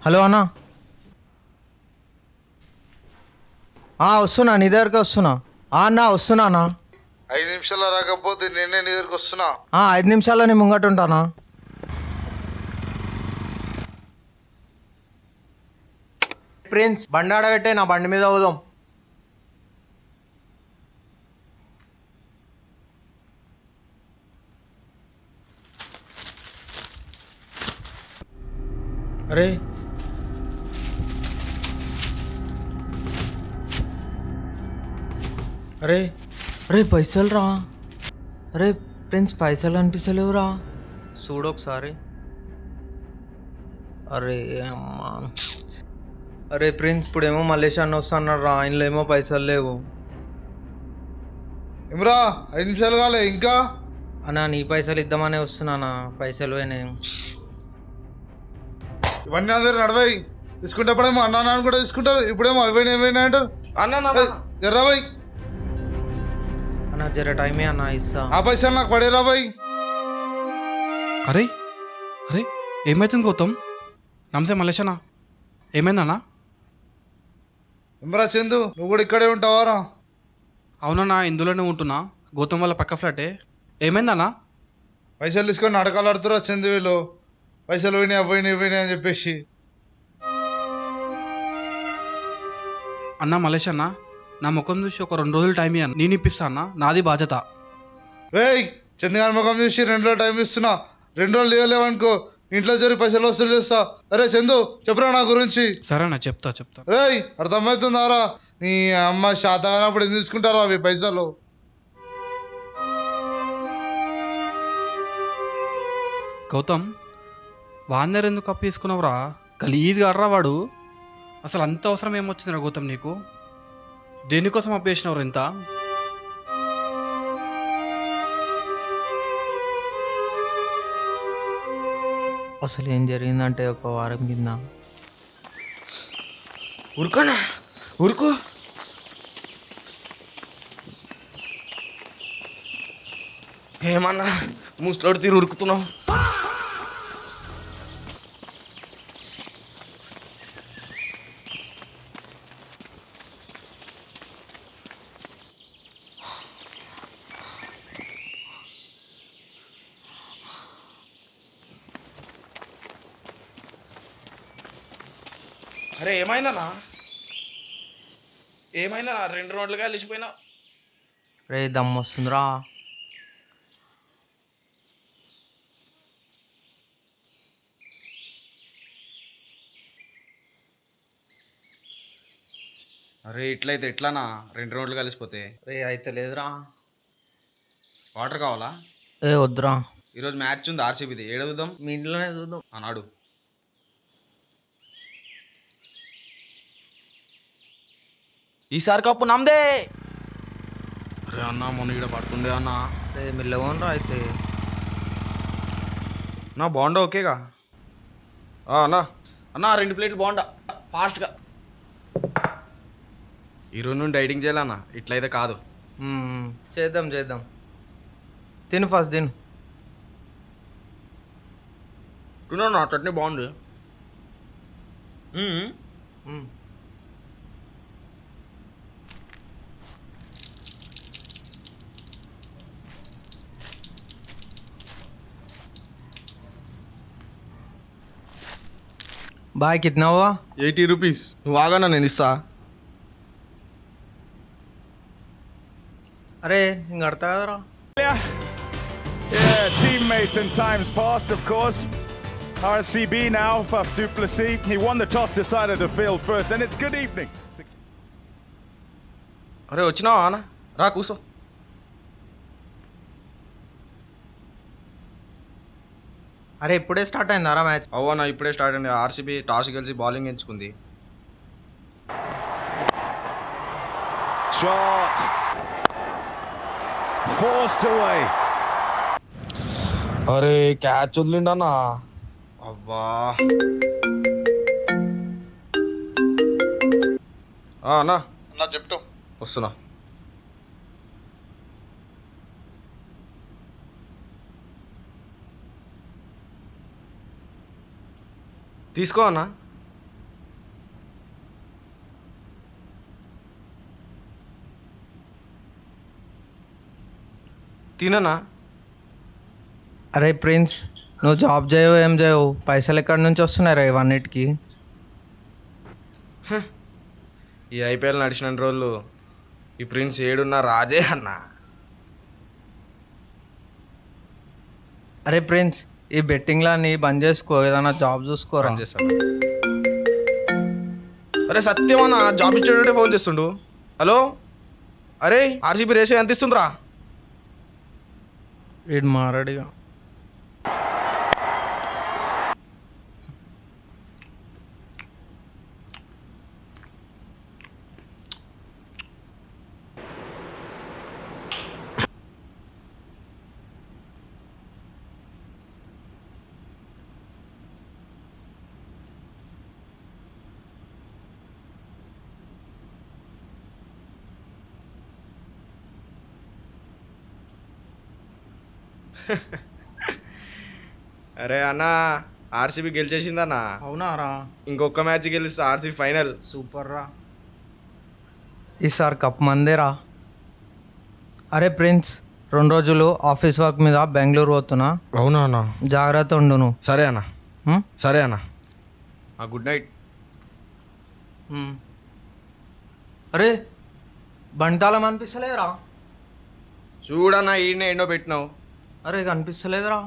Hello అన్నా. వస్తున్నా, నీ దగ్గరకే వస్తున్నా. అన్నా వస్తున్నా అన్నా. 5 నిమిషాల్లో రాకపోతే నేనే నీ దగ్గరికి వస్తున్నా. 5 నిమిషాల్లో నీ ముంగట ఉంటానా. ప్రిన్స్ బండి ఆడబెట్టే, నా బండి మీద పోదాం. అరే అరే అరే పైసలు రా. అరే ప్రిన్స్ పైసలు అనిపిస్తలేవురా. చూడు ఒకసారి. అరే అమ్మా. అరే ప్రిన్స్ ఇప్పుడేమో మలేషియా అన్న వస్తున్నాడు రా, ఆయనలో ఏమో పైసలు లేవు. ఏమరా 5 నిమిషాలు కాలే ఇంకా? అన్నా నీ పైసలు ఇద్దామనే వస్తున్నానా, పైసలు పోయినాయి. ఇవన్నీ అందరు నడవాయి తీసుకుంటేప్పుడేమో అన్నా నాన్న కూడా తీసుకుంటారు, ఇప్పుడేమో ఏమైనా అంటారు. ఎర్రాబాయ్ అన్నా జర టైమే అన్నా, ఇస్తా. ఆ పైసలు నాకు పడేరా బాయ్. అరే అరే ఏమైతుంది గౌతమ్? నమస్తే మలేషనా, ఏమైందన్నా? ఏమరా చందు, నువ్వు కూడా ఇక్కడే ఉంటావారా? అవునన్నా, ఇందులోనే ఉంటున్నా. గౌతమ్ వాళ్ళ పక్క ఫ్లాటే. ఏమైందన్నా? పైసలు తీసుకొని నాటకాలు ఆడుతురా చందు. వీళ్ళు పైసలు పోయినాయి అని చెప్పేసి. అన్నా మలేషన్నా, నా ముఖం చూసి ఒక 2 రోజులు టైం ఇయ్యను, నేను ఇప్పిస్తా అన్నా, నాది బాధ్యత. రేయ్ చందుగారి ముఖం చూసి 2 రోజులు టైం ఇస్తున్నా. 2 రోజులు లేవలేవనుకో ఇంట్లో జరిగి పైసలు వసూలు చేస్తా. అరే చందు చెప్పురా నా గురించి. సరేనా, చెప్తా. రేయ్ అర్థమవుతుందారా? నీ అమ్మ శాత కానప్పుడు ఎందుకు తీసుకుంటారా అవి పైసలు? గౌతమ్, వాందర్ ఎందుకు అప్పు తీసుకున్నావురా? గలీజ్ గర్రా వాడు. అసలు అంత అవసరం ఏమొచ్చిందిరా గౌతమ్ నీకు? దేనికోసం అప్పు చేసినవరు ఇంత? అసలు ఏం జరిగిందంటే, ఒక వారం కింద ఉరుకోనా ఉరుకు. ఏమన్నా ముసలోడు తీరు ఉరుకుతున్నావు? అరే ఏమైందన్నా? 2 రోజులుగా కలిసిపోయినా. రే దమ్ వస్తుందిరా. అరే ఇట్లయితే ఎట్లానా? 2 రోజులు కలిసిపోతే రే అయితే లేదురా. వాటర్ కావాలా? వద్దురా. ఈరోజు మ్యాచ్ ఉంది ఆర్సీబీది, ఏడవుదాం. మీ ఇంట్లోనే చూద్దాం. అన్నాడు. ఈసారి కప్పు నమ్దే. అరే అన్న, మొన్న ఇక్కడ పడుతుండే అన్న. రే మెల్లగోనరా అయితే. నా బాగుండా ఓకేగా అన్నా? అన్న 2 ప్లేట్లు బాగుండా ఫాస్ట్గా. ఈరోజు నుండి డైటింగ్ చేయాలన్నా, ఇట్లయితే కాదు. చేద్దాం. తిను ఫస్ట్ తిను. తిన్నా, చట్నీ బాగుంది. బాయ్ కిतना हुआ? 80 రూపీస్. నువ్వు ఆగన్నా, నేను ఇస్తా. అరే ఇంక అడతా కదరా. Yeah, teammates in times past, of course. RCB now, Faf du Plessis. He won the toss, decided to field first, and it's good evening. అరే వచ్చినావా అన్న? రా కూసో. అరే ఇప్పుడే స్టార్ట్ అయిందారా మ్యాచ్? అవ్వన్నా ఇప్పుడే స్టార్ట్ అయింది. ఆర్సీబీ టాస్ గెలిచి బౌలింగ్ ఎంచుకుంది. Shot. Forced away. అరే క్యాచ్ వదిలిండన్నా. అబ్బా అన్నా అన్నా చెప్తాం. వస్తున్నా. తీసుకో అన్నా. తిననా? అరే ప్రిన్స్, నువ్వు జాబ్ చేయవు ఏం చేయవు, పైసలు ఎక్కడి నుంచి వస్తున్నాయి రా ఇవన్నిటికి? ఈ ఐపీఎల్ నడిచిన రోజులు ఈ ప్రిన్స్ ఏడున్నా రాజే అన్న. అరే ప్రిన్స్, ఈ బెట్టింగ్లని బంద్ చేసుకో, ఏదైనా జాబ్ చూసుకోరా. చేస్తాను. అరే సత్యమన్న జాబ్ ఇచ్చేటోడే ఫోన్ చేస్తుండు. హలో, అరే ఆర్సీబీ రేషియో ఎంత ఇస్తుందిరా? వీడు మారాడిగా. అరే అన్న, ఆర్సీబీ గెలిచేసిందన్న. అవునా రా? ఇంకొక మ్యాచ్ గెలిస్తే ఆర్సీబీ ఫైనల్. సూపర్ రా, ఈసారి కప్ మందేరా. అరే ప్రిన్స్, 2 రోజులు ఆఫీస్ వర్క్ మీద బెంగళూరు పోతున్నా. అవునా అన్న? జాగ్రత్త ఉండు నువ్వు. సరే అన్న. హ్మ్? సరే అన్న. Good night. అరే బంటాలం అనిపిస్తలేదురా? చూడన్నా, ఈయన ఎన్నో పెట్టినావు. అరే కనిపిస్తలేదురా?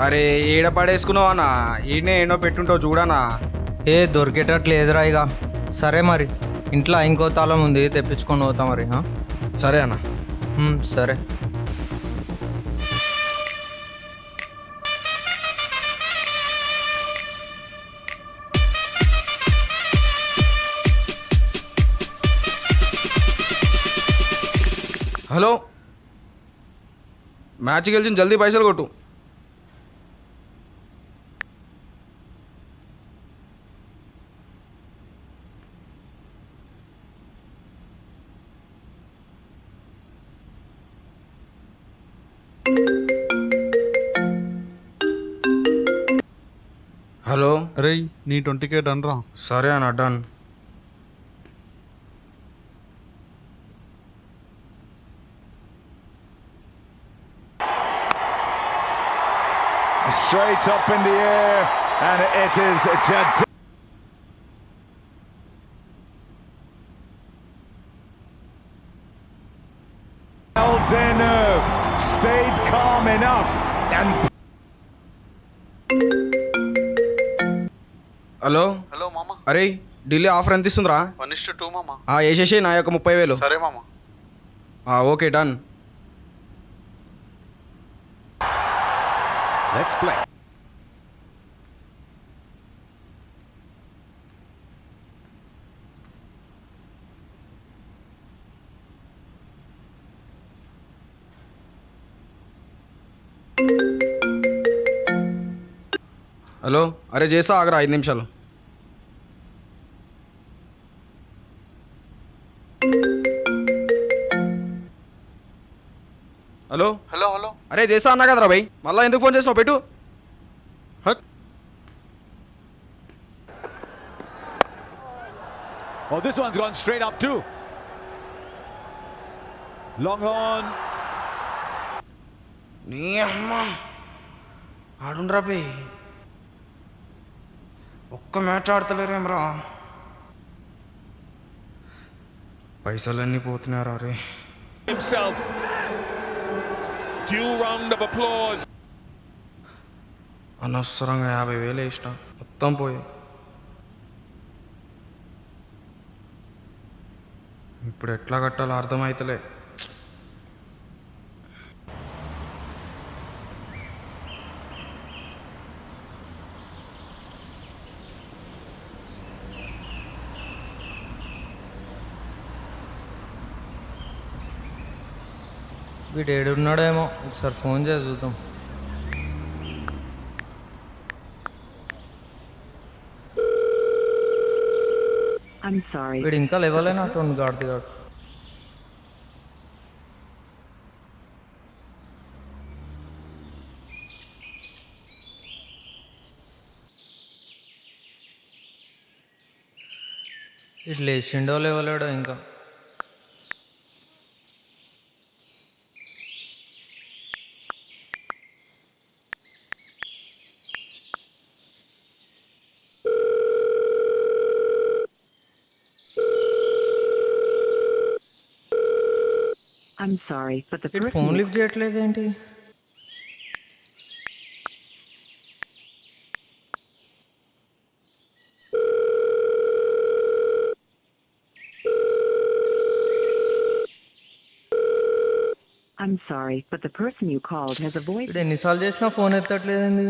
అరే ఈడ పడేసుకున్నావు అన్న, ఈయనే ఎన్నో పెట్టుంటావు చూడనా. ఏ దొరికేటట్లు లేదురా ఇక. సరే మరి, ఇంట్లో ఇంకో తాళం ఉంది, తెప్పించుకొని పోతా మరి. సరే అన్న. సరే. హలో, మ్యాచ్ గెలిచిన జల్దీ పైసలు కొట్టు. హలో. అరే నీ 20K డన్ రా. సరే అన్న, done. Straight up in the air, and it is Jad. Held their nerve, stayed calm enough, and hello. Hello మామ. అరే ఢిల్లీ ఆఫర్ ఎంత ఇస్తుందిరా? 1:2 మామ. వేసేసి నా యొక్క 30,000. సరే మామ. Okay, done. let's play. Hello, అరే చేసా ఆగరా 5 నిమిషాలు. హలో. Hello hello. అరే చేసా అన్నా కదరా భయ్, మళ్ళీ ఎందుకు ఫోన్ చేసినావు? పెట్టు. Hot. Oh, this one's gone straight up too. Long on. నీ అమ్మ ఆడుండ్రా భయ్, ఒక్క మ్యాచ్ ఆడతలేరేమ్రా. పైసలన్నీ పోతున్నారా రే. Himself. Due round of applause. అనవసరంగా 50,000 వేసిన, మొత్తం పోయి. ఇప్పుడు ఎట్లా కట్టాలో అర్థమవుతలే. వీడు ఏడున్నాడేమో, ఒకసారి ఫోన్ చేసి చూద్దాం. I'm sorry. వీడు ఇంకా లేవలేనట్టుంది గాడిది గాడు. ఇట్లా లేచిండో లేవలేడో ఇంకా. I'm sorry, but the ఇటు person ఫోన్ you లిఫ్ట్ చేయట్లేదు ఏంటి? I'm sorry, but the person you called has a voice. ఇటు ఎన్నిసార్లు చేసినా ఫోన్ ఎత్తట్లేదండి.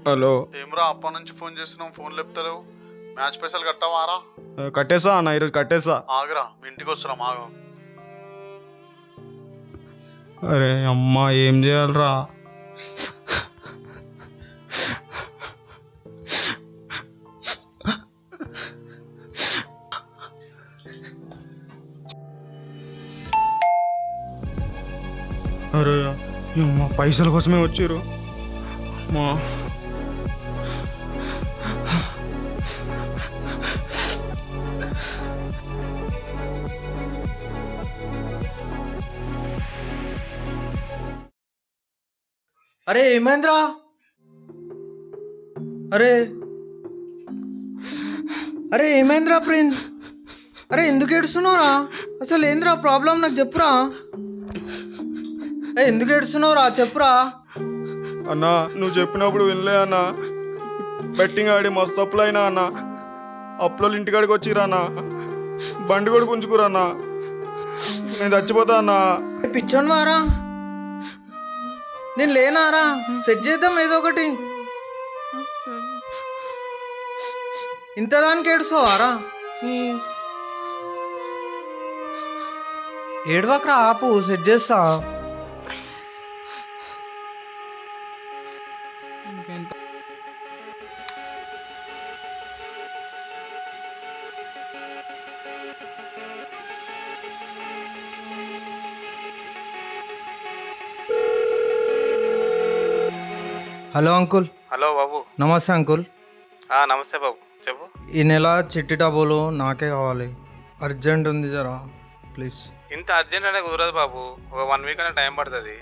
హలో. ఏమ్రా అప్పటి నుంచి ఫోన్ చేస్తున్నాం, ఫోన్ లేపుతలేవు. మ్యాచ్ పైసలు కట్టావారా? కట్టేసా అన్న, ఈరోజు కట్టేసా. ఆగరా, మీ ఇంటికి వస్తున్నాం, ఆగు. అరే అమ్మా, ఏం చేయాలరా? అరే అమ్మా, పైసల కోసమే వచ్చారు మా. అరే ఏమైందిరా? అరే అరే ఏమైందిరా ప్రిన్స్? అరే ఎందుకు ఏడుస్తున్నావురా? అసలు ఏందిరా ప్రాబ్లం, నాకు చెప్పురా. ఎందుకు ఏడుస్తున్నావురా, చెప్పురా. అన్నా, నువ్వు చెప్పినప్పుడు వినలే అన్న. బెట్టింగ్ ఆడి మస్తు అప్పులు అయినా అన్న. అప్పులో ఇంటికాడికి వచ్చిరా అన్న. బండి కూడా గుంజుకురా అన్న. నేను చచ్చిపోతా అన్నా. పిచ్చోని వారా, నేను లేనారా? సెట్ చేద్దాం ఏదో ఒకటి. ఇంత దానికి ఏడుస్తావారా? ఏడవకరా, ఆపు, సెట్ చేస్తా. Hello uncle. హలో బాబు. నమస్తే అంకుల్. నమస్తే బాబు, చెప్పు. ఈ నెల చిట్టి డబ్బులు నాకే కావాలి, అర్జెంట్ ఉంది జరా ప్లీజ్. ఇంత అర్జెంట్ అంటే కుదరదు బాబు, ఒక 1 వీక్ అనే టైం పడుతుంది.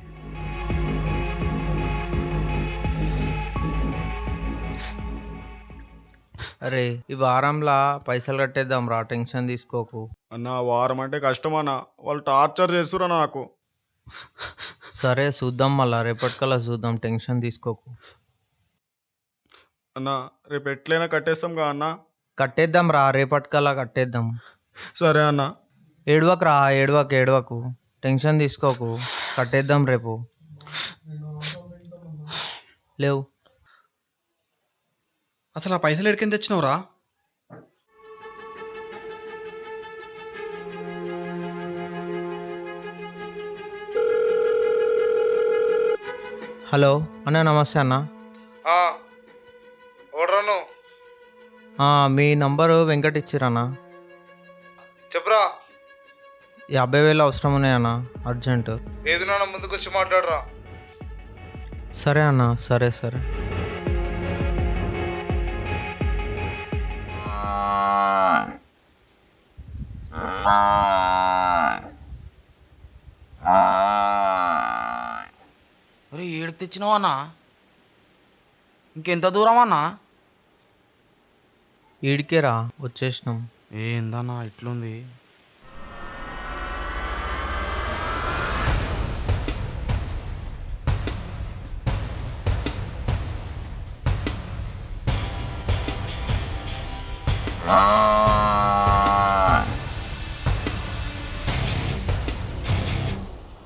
అరే ఈ వారంలా పైసలు కట్టేద్దాం రా, టెన్షన్ తీసుకోకు. అన్న, వారం అంటే కష్టం అన్న. వాళ్ళు టార్చర్ చేస్తురా నాకు. సరే చూద్దాం, మళ్ళా రేపటికల్లా చూద్దాం, టెన్షన్ తీసుకోకు. అన్న, రేపు ఎట్లయినా కట్టేస్తాం కా అన్న. కట్టేద్దాం రా, రేపటికల్లా కట్టేద్దాం. సరే అన్న. ఏడవకు రా, ఏడవకు, టెన్షన్ తీసుకోకు, కట్టేద్దాం రేపు. లేవు. అసలు ఆ పైసలు ఎక్కడికి తెచ్చినావురా? హలో అన్న, నమస్తే అన్న. ఓడరాను, మీ నంబరు వెంకట్ ఇచ్చిరన్నా. చెప్పురా. 50,000 అవసరం ఉన్నాయన్న, అర్జెంట్. ఏది నాన్న, ముందుకు వచ్చి మాట్లాడరా. సరే అన్న, సరే సరే. అరే ఏడు తెచ్చినావు అన్నా? ఇంకెంత దూరం అన్నా? ఈడికేరా వచ్చేసినాం. ఏందన్నా ఇట్లుంది?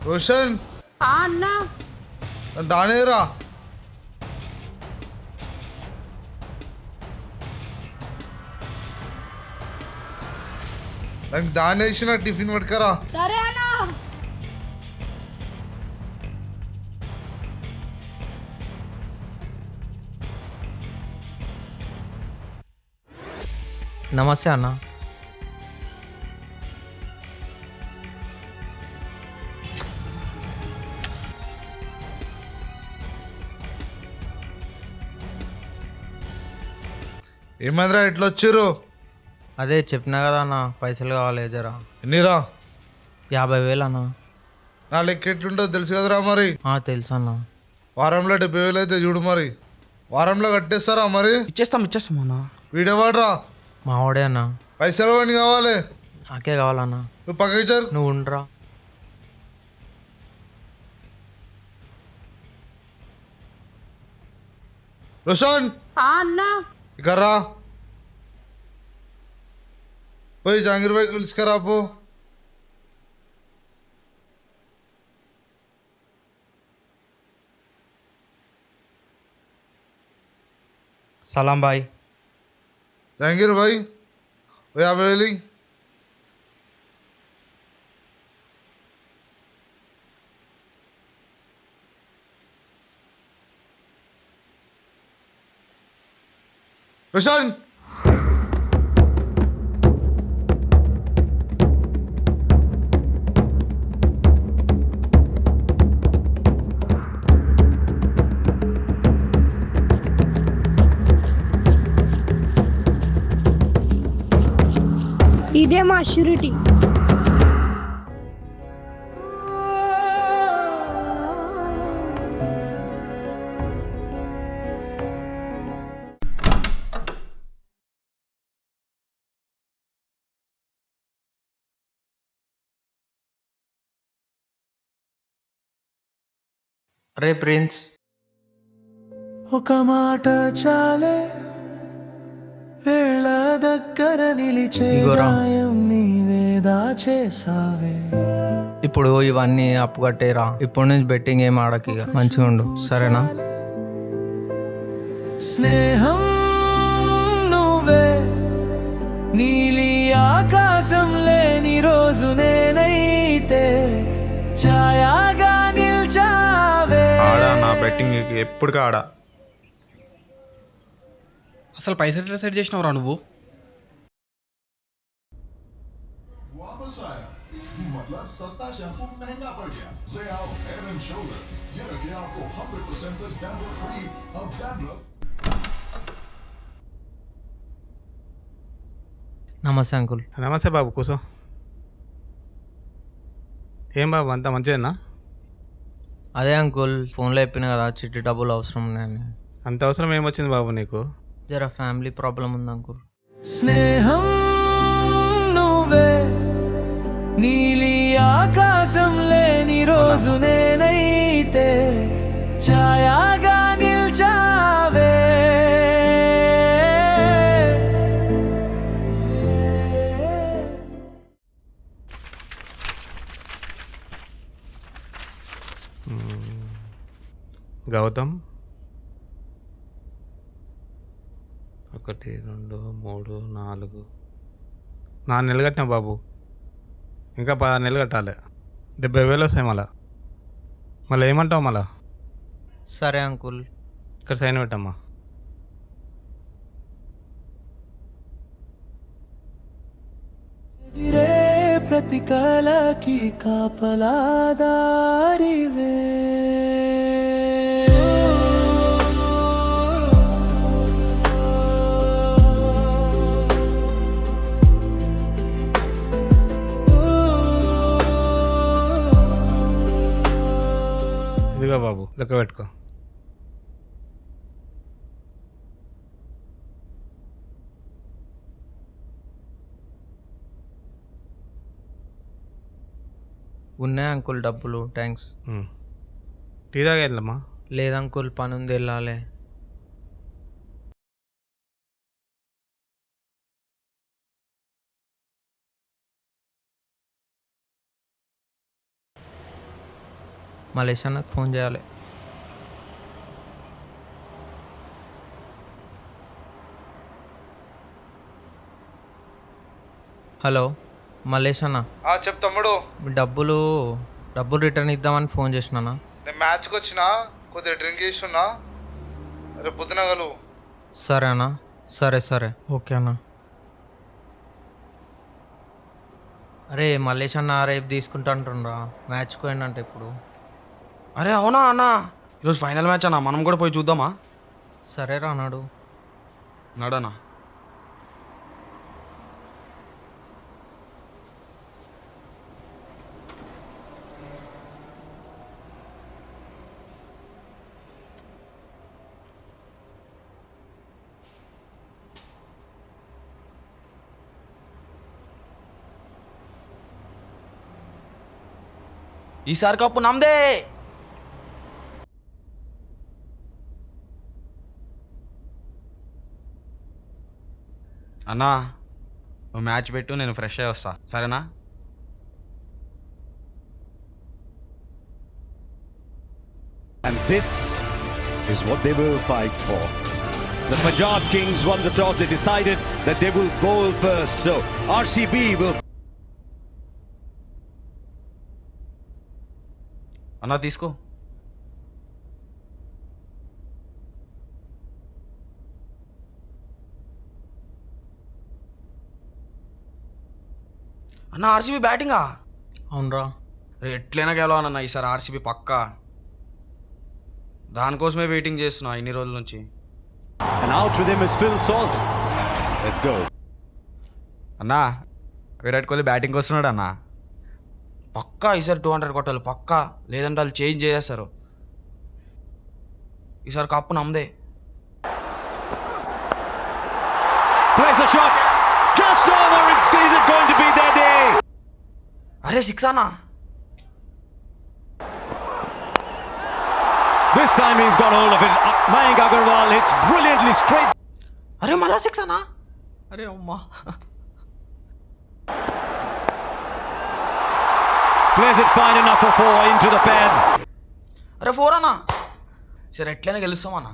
రోషన్ అన్నా దానేరా దానికి దాని వేసిన టిఫిన్ పట్టుకరా. సరే అన్నా. నమస్తే అన్న. ఏమైందిరా ఎట్లా వచ్చారు? అదే చెప్పినా కదా అన్న, పైసలు కావాలి జరా. ఎన్నిరా? 50,000 అన్న. నా లెక్క ఎట్లుంటుందో తెలుసు కదరా మరి. తెలుసు అన్న. వారంలో 70,000 అయితే చూడు మరి. వారంలో కట్టేస్తారా మరి? ఇచ్చేస్తాం అన్న. వీడేవాడ్రా? మావాడే అన్న. పైసలు వాడిని కావాలి. నాకే కావాలన్న. నువ్వు పక్కకి జరు. నువ్వు ఉండరా. రోషన్ అన్నా ఇక్కడ రా. పోయి జాంగీర్ భాయ్ పిలుచుకరా పో. సలాం బాయ్. జాంగీర్ భాయ్ 50,000. రోషన్ ఇదే మా షూరిటీ. అరే ప్రిన్స్, ఒక మాట చాలే వేళ దగ్గర నిలిచే ఇగోరా. గాయం నీవేదా చేసావే. ఇప్పుడు ఇవన్నీ అప్పు కట్టేరా. ఇప్పటి నుంచి బెట్టింగ్ ఏం ఆడకి, ఇక మంచిగా ఉండు సరేనా? స్నేహం నువ్వే నీలి ఆకాశం లేని రోజు నేనైతే ఛాయాగా నిల్చావే. ఆడా నా బెట్టింగ్ ఎప్పుడు ఆడా. అసలు పైసలు ఎట్లా సెట్ చేసినావురా నువ్వు? నమస్తే అంకుల్. నమస్తే బాబు, కూసో. ఏం బాబు అంతా మంచిదేనా? అదే అంకుల్, ఫోన్లో చెప్పిన కదా చిట్టి డబ్బులు అవసరం ఉన్నాయని. అంత అవసరం ఏమొచ్చింది బాబు నీకు? జర ఫ్యామిలీ ప్రాబ్లం ఉంది అంకుల్. స్నేహం నువ్వే నీలి ఆకాశం లేని రోజు నేనైతే ఛాయాగా నిల్చావే. గౌతమ్ 1 2 3 4 నెలలు కట్టినా బాబు. ఇంకా 10 నెలలు కట్టాలి. 70,000 వస్తాయి మళ్ళీ ఏమంటావు మళ్ళా? సరే అంకుల్. ఇక్కడ సైన్ పెట్టమ్మా. ఎదిరే ప్రతి కళకి కాపలాదారివే. ఇదిగో బాబు, లెక్క పెట్టుకో. ఉన్నాయి అంకుల్ డబ్బులు, థ్యాంక్స్. టీ తాగా వెళ్ళమ్మా. లేదంకుల్, పని ఉంది, వెళ్ళాలి. మలేష్ అన్నకు ఫోన్ చేయాలి. హలో మలేష్ అన్న, చెప్పు తమ్ముడు. డబ్బులు రిటర్న్ ఇద్దామని ఫోన్ చేసినానా. నేను మ్యాచ్కి వచ్చినా, కొద్దిగా డ్రింక్ చేస్తున్నా, రేపు పొద్దున కలువు. సరే అన్న, సరే ఓకే అన్న. అరే మలేష్ అన్న రేపు తీసుకుంటా అంటుండ్రా, మ్యాచ్కి పోయిందంట ఇప్పుడు. అరే అవునా అన్న, ఈరోజు ఫైనల్ మ్యాచ్ అన్న, మనం కూడా పోయి చూద్దామా? సరేరా అన్నాడు. నడనా. ఈసారి కప్పు నమ్మదే. అన్నా నువ్వు మ్యాచ్ పెట్టు, నేను ఫ్రెష్ అయ్యి వస్తా, సరేనా? And this is what they will fight for. The Punjab Kings won the toss. They decided that they will bowl first. So RCB will. అన్నా తీసుకో. అన్న ఆర్సీబీ బ్యాటింగా? అవునరా. ఎట్లయినా గెలవాలన్న ఈసారి ఆర్సీబీ పక్కా. దానికోసమే వెయిటింగ్ చేస్తున్నా ఇన్ని రోజుల నుంచి. And out with him is Phil Salt. Let's go. అన్నా విరాట్ కోహ్లీ బ్యాటింగ్ వస్తున్నాడు అన్న. పక్కా ఈసారి 200 కొట్టాలి పక్కా, లేదంటే వాళ్ళు చేంజ్ చేసేస్తారు. ఈసారి cup నమ్మదే. Plays the shot. Just over. Is it going to be their day? అరే సిక్స్ అన్నా. This time he's got hold of it. Mayank Agarwal hits brilliantly straight. అరే మళ్ళా సిక్స్ అన్నా. అరే అమ్మా. Plays it fine enough for 4 into the pads. అరే 4 అన్నా. సరే ఎట్లయినా గెలుస్తామన్నా.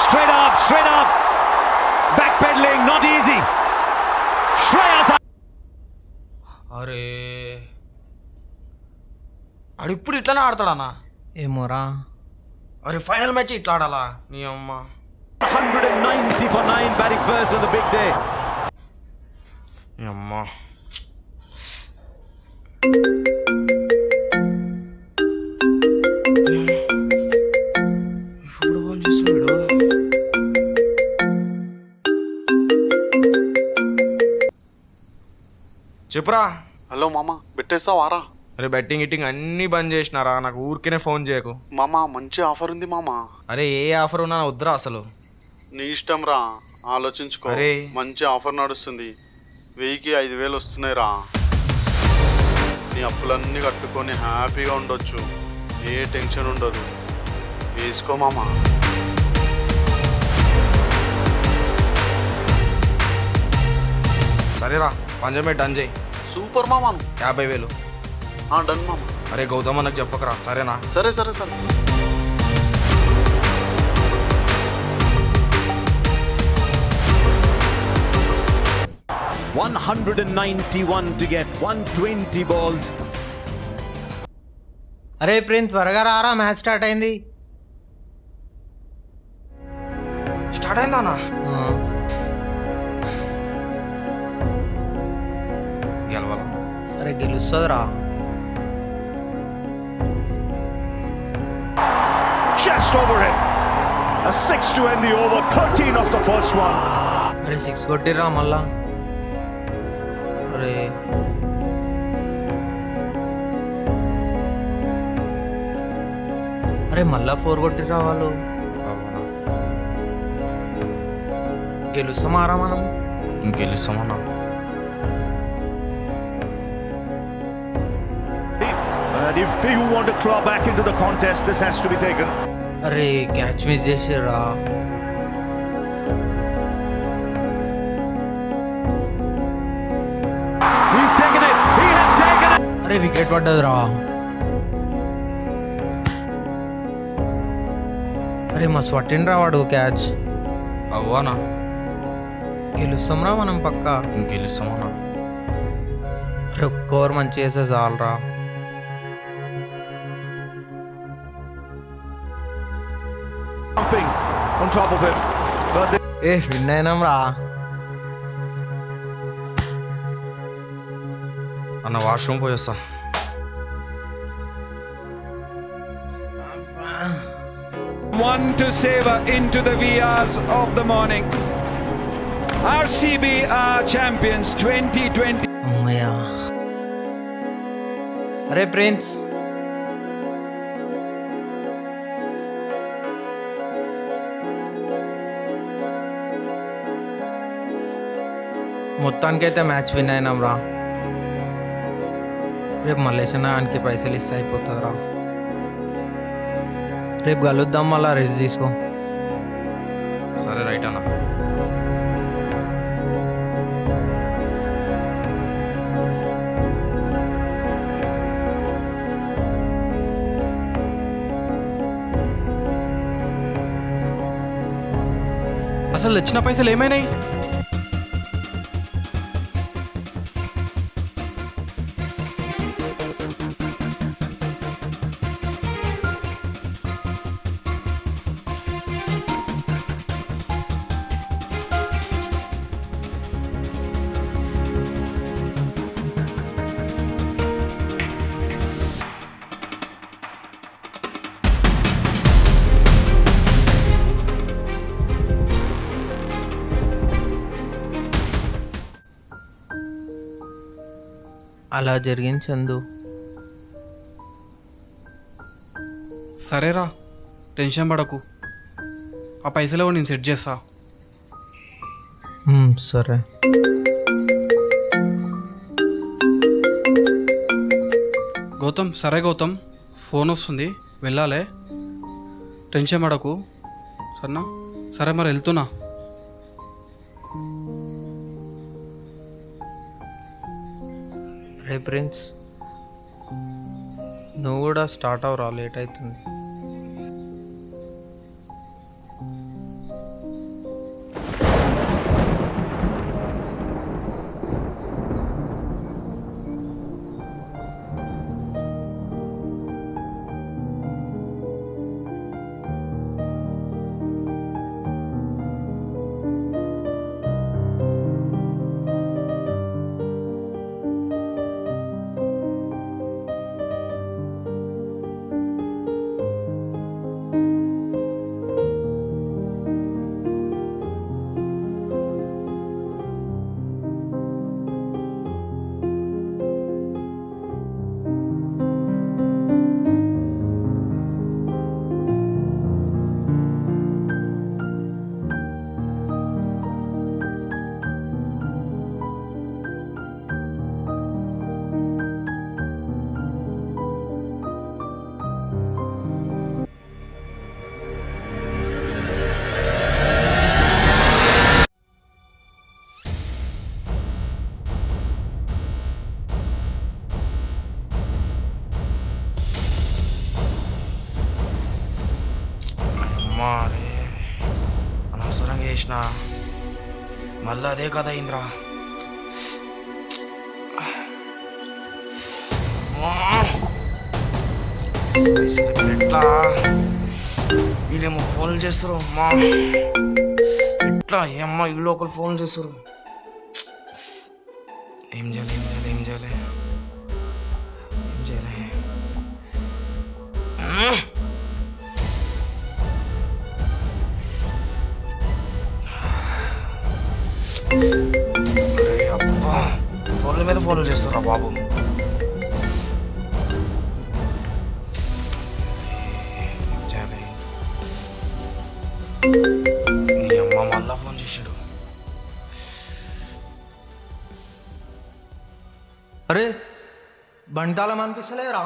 Straight up. Backpedaling, not easy. Shreyas. అరే ఆడు ఇప్పుడు ఇట్లానే ఆడతాడన్నా. ఏమోరా. అరే ఫైనల్ మ్యాచ్ ఇట్లా ఆడాలా నీ అమ్మ. 190 for 9 batting first on the big day. నీ అమ్మ. ఇప్పుడు ఫోన్ చేస్తున్నాడు. చెప్పురా. హలో మామ, పెట్టేస్తావారా? అరే బెట్టింగ్ గిట్టింగ్ అన్నీ బంద్ చేసినారా, నాకు ఊరికేనే ఫోన్ చేయకు. మామ మంచి ఆఫర్ ఉంది మామ. అరే ఏ ఆఫర్ ఉన్నా వద్దురా అసలు. నీ ఇష్టం రా, ఆలోచించుకో. అరే మంచి ఆఫర్ నడుస్తుంది, 1000కి 5000 వస్తున్నాయి రా. నీ అప్పులన్నీ కట్టుకొని హ్యాపీగా ఉండొచ్చు, ఏ టెన్షన్ ఉండదు. వేసుకో మామ. సరేరా పంజమే డన్ చేయి. సూపర్ మామ. 50,000. డన్ మామ. అరే గౌతమ్ అన్నకు చెప్పకరా సరేనా? సరే. 191 to get 120 balls. అరే ప్రిన్స్ త్వరగా రారా, మ్యాచ్ స్టార్ట్ అయింది. స్టార్ట్ అయిందా అన్న? గెలవాల. అరే గెలుస్తుందిరా. Just over him. A 6 to end the over. 13 off the first one. అరే 6 కొట్టిర్రా మళ్ళా. అరే మళ్ళా 4 కొట్టిర్రా వాళ్ళు. గెలుస్తామారా మనం? ఇంకెలుస్తామన్నా. And if you want to claw back into the contest, this has to be taken. అరే క్యాచ్ మిస్ చేసిర్రా. He's taken it. He has taken it. అరే అరే వికెట్ పడ్డదిరా. అరే మస్తు పట్టిండ్రా వాడు క్యాచ్. అవ్వానా గెలుస్తాంరా మనం పక్కా. ఇంకెళ్ళిస్తామన్నా. అరే ఒక్క ఓవర్ మంచి చేసే చాలరా. On top of him. But A win అయినాం రా. అన్న వాష్రూమ్ పోయి వస్తా. One to savor into the VRs of the morning. RCB are champions 2020. అమ్మయ్యా. అరే ప్రిన్స్ మొత్తానికైతే మ్యాచ్ విన్ అయినాం రా. రేపు మల్లేశనానికి పైసలు ఇస్తే అయిపోతుందిరా. రేపు కలుద్దాం, మళ్ళా రెస్ట్ తీసుకో. సరే రైట్ అన్న. అసలు వచ్చిన పైసలు ఏమైనాయి? అలా జరిగింది చందు. సరేరా, టెన్షన్ పడకు. ఆ పైసలు నేను సెట్ చేస్తా. సరే. గౌతమ్, సరే గౌతమ్, ఫోన్ వస్తుంది, వెళ్ళాలి. టెన్షన్ పడకు సరేనా? సరే మరి వెళ్తున్నా. రే ప్రిన్స్, నువ్వు కూడా స్టార్ట్ అవరా, లేట్ అవుతుంది. అనవసరంగా చేసిన, మళ్ళీ అదే కథ అయిందిరా. ఎట్లా వీళ్ళేమో ఫోన్లు చేస్తారు అమ్మా, ఎట్లా ఏమ్మా వీళ్ళు ఒకరు ఫోన్లు చేస్తారు. ఏం చేయాలి ఏం చేయాలి ఏం చేయాలి ఏం చేయాలి? అరే అబ్బా, ఫోన్ల మీద ఫోన్లు చేస్తారా బాబు. నీ అమ్మ మళ్ళా ఫోన్ చేశాడు. అరే బంటాలం అనిపిస్తలేరా?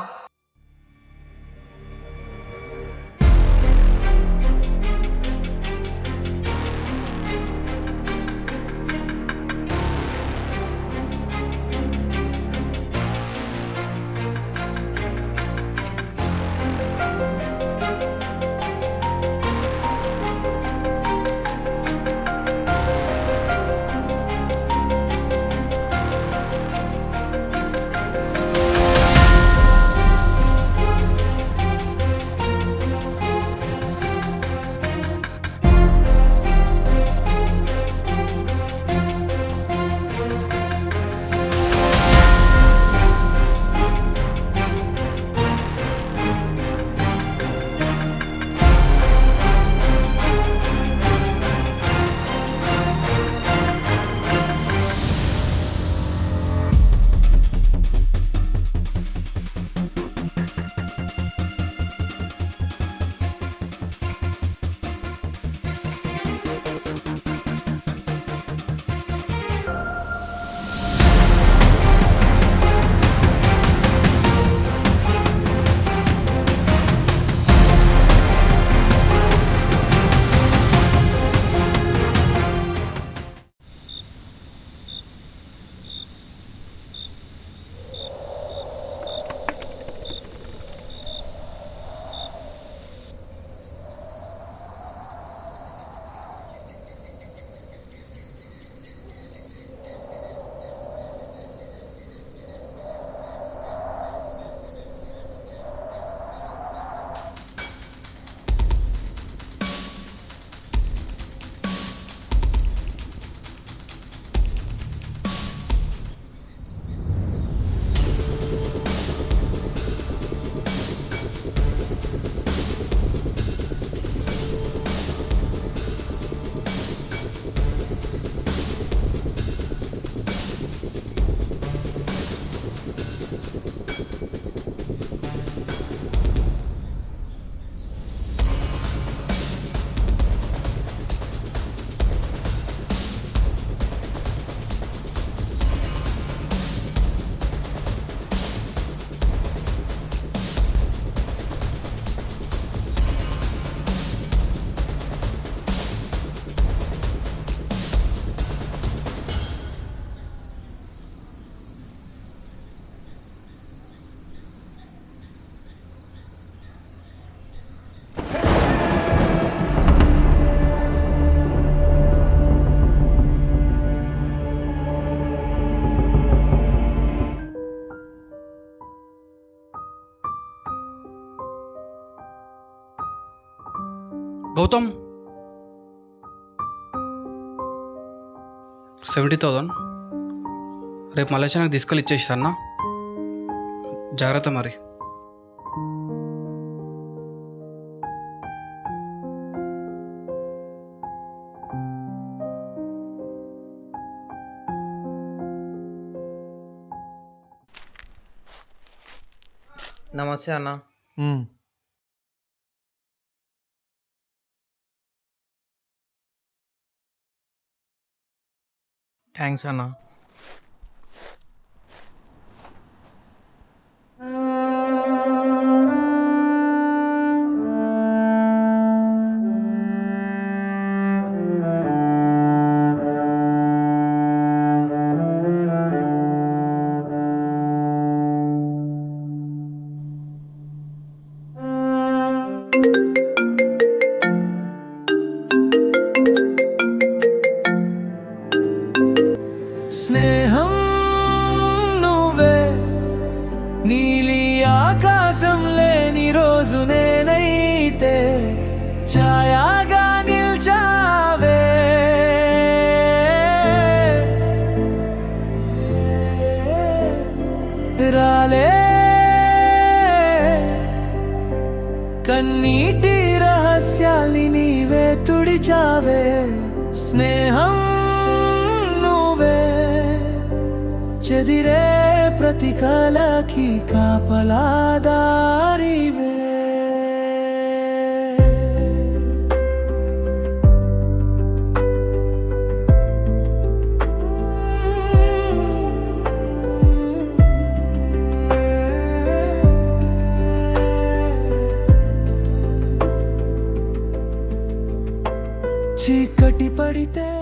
గౌతమ్ 70,000 రేపు మలేషియా నాకు తీసుకెళ్ళి ఇచ్చేసి అన్న. జాగ్రత్త మరి. నమస్తే అన్న. థ్యాంక్స్ అన్న. స్నేహం నువ్వే నీలి ఆకాశం లేని రోజు నేనైతే ఛాయాగా నిల్చావే రాలే కన్నీటి రహస్యాల్ని నీవే తుడిచావే స్నేహం చెదిరే ప్రతి కలకి కాపలాదారివే చీకటి పడితే